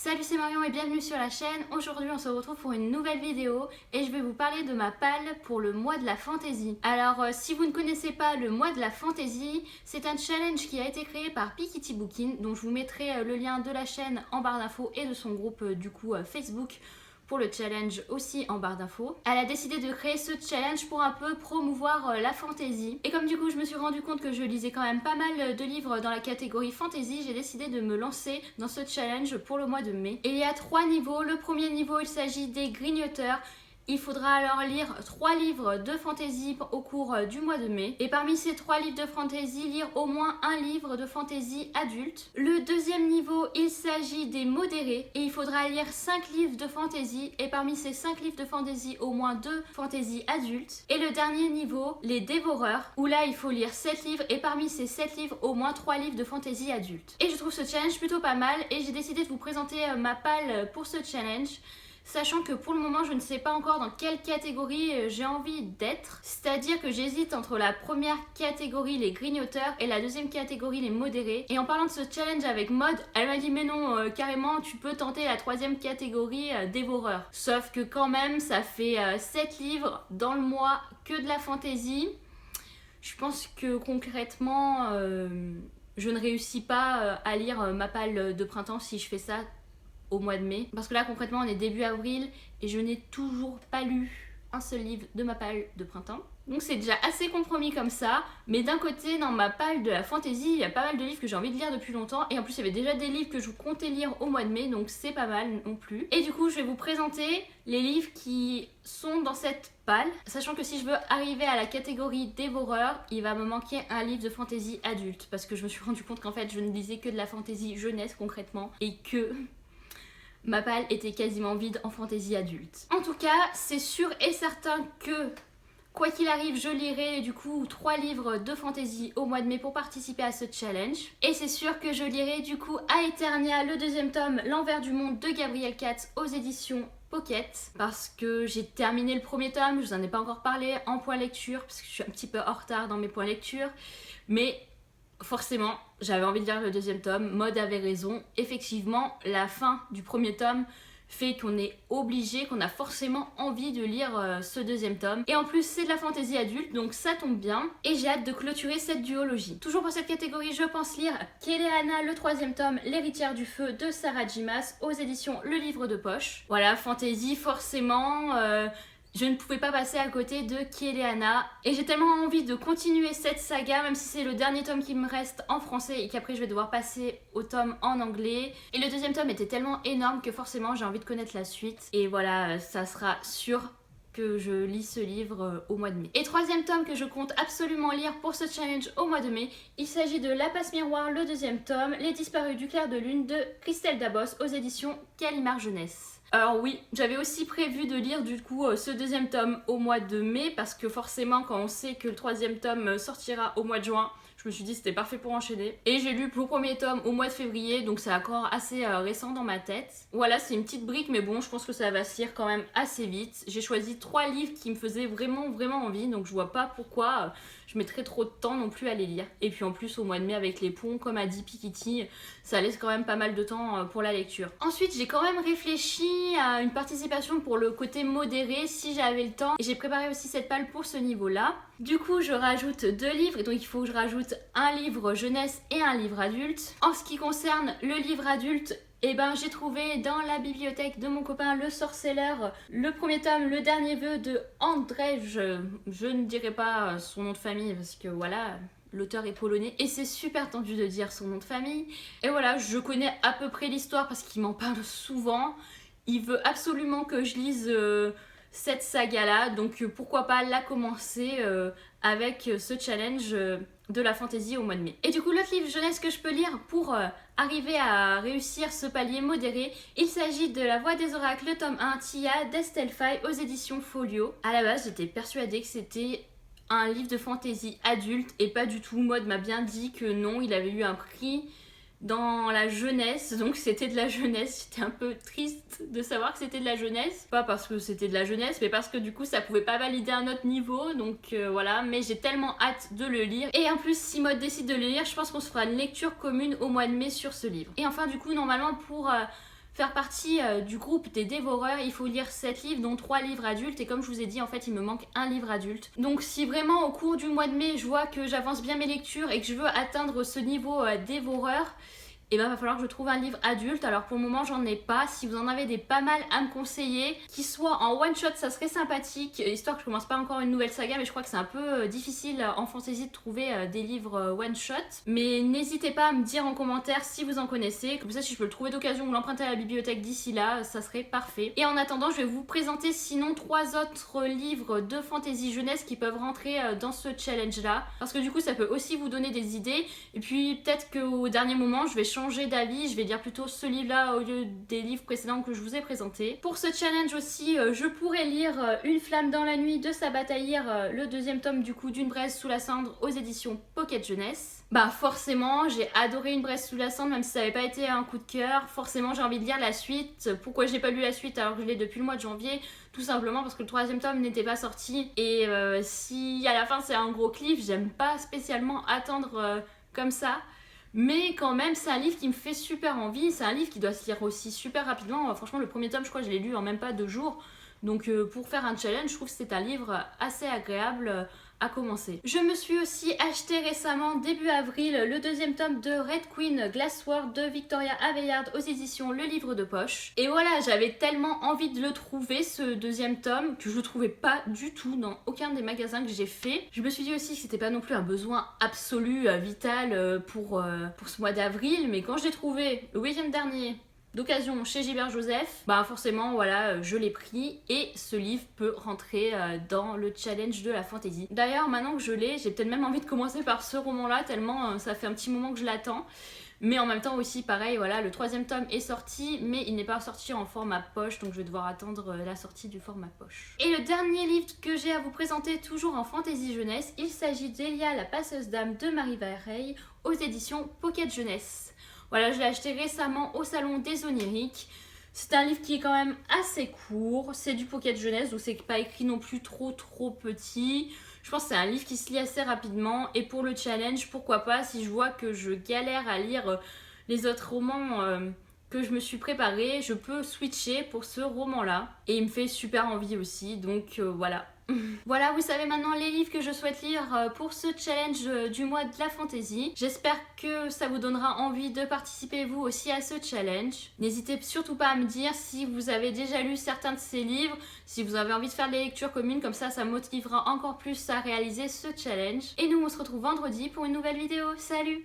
Salut, c'est Marion et bienvenue sur la chaîne. Aujourd'hui on se retrouve pour une nouvelle vidéo et je vais vous parler de ma palle pour le mois de la fantaisie. Alors si vous ne connaissez pas le mois de la fantaisie, c'est un challenge qui a été créé par Piketty Bookin, dont je vous mettrai le lien de la chaîne en barre d'infos et de son groupe Facebook pour le challenge aussi en barre d'infos. Elle a décidé de créer ce challenge pour un peu promouvoir la fantaisie. Et comme du coup je me suis rendu compte que je lisais quand même pas mal de livres dans la catégorie fantasy, j'ai décidé de me lancer dans ce challenge pour le mois de mai. Et il y a 3 niveaux. Le premier niveau, il s'agit des grignoteurs. Il faudra alors lire 3 livres de fantasy au cours du mois de mai. Et parmi ces 3 livres de fantasy, lire au moins un livre de fantasy adulte. Le deuxième niveau, il s'agit des modérés. Et il faudra lire 5 livres de fantasy. Et parmi ces 5 livres de fantasy, au moins 2 fantasy adultes. Et le dernier niveau, les dévoreurs. Où là, il faut lire 7 livres. Et parmi ces 7 livres, au moins 3 livres de fantasy adulte. Et je trouve ce challenge plutôt pas mal. Et j'ai décidé de vous présenter ma palle pour ce challenge. Sachant que pour le moment je ne sais pas encore dans quelle catégorie j'ai envie d'être. C'est-à-dire que j'hésite entre la première catégorie, les grignoteurs, et la deuxième catégorie, les modérés. Et en parlant de ce challenge avec Maud, elle m'a dit mais non, carrément tu peux tenter la troisième catégorie, dévoreur. Sauf que quand même ça fait 7 livres dans le mois que de la fantaisie. Je pense que concrètement je ne réussis pas à lire ma palle de printemps si je fais ça au mois de mai. Parce que là concrètement on est début avril et je n'ai toujours pas lu un seul livre de ma palle de printemps. Donc c'est déjà assez compromis comme ça. Mais d'un côté dans ma palle de la fantaisie, il y a pas mal de livres que j'ai envie de lire depuis longtemps. Et en plus il y avait déjà des livres que je comptais lire au mois de mai. Donc c'est pas mal non plus. Et du coup je vais vous présenter les livres qui sont dans cette palle. Sachant que si je veux arriver à la catégorie dévoreur, il va me manquer un livre de fantaisie adulte. Parce que je me suis rendu compte qu'en fait je ne lisais que de la fantaisie jeunesse concrètement. Et que ma palle était quasiment vide en fantaisie adulte. En tout cas, c'est sûr et certain que, quoi qu'il arrive, je lirai du coup 3 livres de fantaisie au mois de mai pour participer à ce challenge. Et c'est sûr que je lirai du coup Aeternia, le deuxième tome, L'envers du monde de Gabriel Katz aux éditions Pocket. Parce que j'ai terminé le premier tome, je vous en ai pas encore parlé en point lecture, parce que je suis un petit peu en retard dans mes points lecture. Mais forcément, j'avais envie de lire le deuxième tome. Maud avait raison. Effectivement, la fin du premier tome fait qu'on est obligé, qu'on a forcément envie de lire ce deuxième tome. Et en plus, c'est de la fantaisie adulte, donc ça tombe bien. Et j'ai hâte de clôturer cette duologie. Toujours pour cette catégorie, je pense lire Keleana, le troisième tome, L'héritière du feu de Sarah J. Maas aux éditions Le Livre de Poche. Voilà, fantaisie forcément. Je ne pouvais pas passer à côté de Keleana et j'ai tellement envie de continuer cette saga, même si c'est le dernier tome qui me reste en français et qu'après je vais devoir passer au tome en anglais. Et le deuxième tome était tellement énorme que forcément j'ai envie de connaître la suite. Et voilà, ça sera sûr que je lis ce livre au mois de mai. Et troisième tome que je compte absolument lire pour ce challenge au mois de mai, il s'agit de La Passe Miroir, le deuxième tome, Les Disparus du clair de lune de Christelle Dabos aux éditions Gallimard Jeunesse. Alors oui, j'avais aussi prévu de lire du coup ce deuxième tome au mois de mai parce que forcément quand on sait que le troisième tome sortira au mois de juin, je me suis dit c'était parfait pour enchaîner. Et j'ai lu le premier tome au mois de février, donc c'est encore assez récent dans ma tête. Voilà, c'est une petite brique, mais bon, je pense que ça va se lire quand même assez vite. J'ai choisi 3 livres qui me faisaient vraiment envie, donc je vois pas pourquoi je mettrais trop de temps non plus à les lire. Et puis en plus, au mois de mai avec les ponts, comme a dit Piketty, ça laisse quand même pas mal de temps pour la lecture. Ensuite, j'ai quand même réfléchi à une participation pour le côté modéré si j'avais le temps. Et j'ai préparé aussi cette palle pour ce niveau-là. Du coup, je rajoute 2 livres, et donc il faut que je rajoute un livre jeunesse et un livre adulte. En ce qui concerne le livre adulte, eh ben, j'ai trouvé dans la bibliothèque de mon copain le sorceller le premier tome, Le dernier vœu de Andrzej. Je ne dirai pas son nom de famille parce que voilà, l'auteur est polonais et c'est super tendu de dire son nom de famille. Et voilà, je connais à peu près l'histoire parce qu'il m'en parle souvent. Il veut absolument que je lise cette saga-là, donc pourquoi pas la commencer avec ce challenge de la fantaisie au mois de mai. Et du coup, l'autre livre jeunesse que je peux lire pour arriver à réussir ce palier modéré, il s'agit de La Voix des Oracles, le tome 1, Tia, d'Estelle Faye aux éditions Folio. À la base, j'étais persuadée que c'était un livre de fantaisie adulte et pas du tout. Maud m'a bien dit que non, il avait eu un prix dans la jeunesse, donc c'était de la jeunesse. J'étais un peu triste de savoir que c'était de la jeunesse, pas parce que c'était de la jeunesse, mais parce que du coup ça pouvait pas valider un autre niveau, donc voilà. Mais j'ai tellement hâte de le lire, et en plus si Maud décide de le lire, je pense qu'on se fera une lecture commune au mois de mai sur ce livre. Et enfin du coup normalement pour faire partie du groupe des dévoreurs, il faut lire 7 livres, dont 3 livres adultes. Et comme je vous ai dit, en fait, il me manque un livre adulte. Donc si vraiment au cours du mois de mai, je vois que j'avance bien mes lectures et que je veux atteindre ce niveau dévoreur, et ben va falloir que je trouve un livre adulte. Alors pour le moment j'en ai pas. Si vous en avez des pas mal à me conseiller, qui soit en one shot, ça serait sympathique, histoire que je commence pas encore une nouvelle saga, mais je crois que c'est un peu difficile en fantasy de trouver des livres one shot. Mais n'hésitez pas à me dire en commentaire si vous en connaissez, comme ça si je peux le trouver d'occasion ou l'emprunter à la bibliothèque d'ici là, ça serait parfait. Et en attendant, je vais vous présenter sinon 3 autres livres de fantasy jeunesse qui peuvent rentrer dans ce challenge là, parce que du coup ça peut aussi vous donner des idées. Et puis peut-être qu'au dernier moment je vais changer d'avis, je vais lire plutôt ce livre-là au lieu des livres précédents que je vous ai présentés. Pour ce challenge aussi, je pourrais lire Une flamme dans la nuit de Sabaa Tahir, le 2e tome du coup d'Une braise sous la cendre aux éditions Pocket Jeunesse. Bah forcément, j'ai adoré Une braise sous la cendre, même si ça n'avait pas été un coup de cœur. Forcément, j'ai envie de lire la suite. Pourquoi j'ai pas lu la suite alors que je l'ai depuis le mois de janvier? Tout simplement parce que le 3e tome n'était pas sorti. Et si à la fin c'est un gros cliff, j'aime pas spécialement attendre comme ça. Mais quand même, c'est un livre qui me fait super envie. C'est un livre qui doit se lire aussi super rapidement. Franchement, le 1er tome, je crois que je l'ai lu en même pas 2 jours. Donc pour faire un challenge, je trouve que c'est un livre assez agréable à commencer. Je me suis aussi acheté récemment, début avril, le 2e tome de Red Queen Glassword de Victoria Aveyard aux éditions Le Livre de Poche. Et voilà, j'avais tellement envie de le trouver, ce 2e tome, que je le trouvais pas du tout dans aucun des magasins que j'ai fait. Je me suis dit aussi que c'était pas non plus un besoin absolu, vital pour ce mois d'avril, mais quand je l'ai trouvé le week-end dernier, d'occasion chez Gilbert Joseph, bah forcément voilà, je l'ai pris et ce livre peut rentrer dans le challenge de la fantasy. D'ailleurs maintenant que je l'ai, j'ai peut-être même envie de commencer par ce roman là tellement ça fait un petit moment que je l'attends. Mais en même temps aussi pareil, voilà, le 3e tome est sorti mais il n'est pas sorti en format poche, donc je vais devoir attendre la sortie du format poche. Et le dernier livre que j'ai à vous présenter, toujours en fantasy jeunesse, il s'agit d'Elia la passeuse d'âme de Marie Vareille aux éditions Pocket Jeunesse. Voilà, je l'ai acheté récemment au salon des Oniriques. C'est un livre qui est quand même assez court, c'est du Pocket Jeunesse, donc c'est pas écrit non plus trop petit. Je pense que c'est un livre qui se lit assez rapidement, et pour le challenge, pourquoi pas, si je vois que je galère à lire les autres romans que je me suis préparée, je peux switcher pour ce roman-là. Et il me fait super envie aussi, donc voilà. Voilà, vous savez maintenant les livres que je souhaite lire pour ce challenge du mois de la fantasy. J'espère que ça vous donnera envie de participer vous aussi à ce challenge. N'hésitez surtout pas à me dire si vous avez déjà lu certains de ces livres, si vous avez envie de faire des lectures communes, comme ça motivera encore plus à réaliser ce challenge. Et nous on se retrouve vendredi pour une nouvelle vidéo. Salut!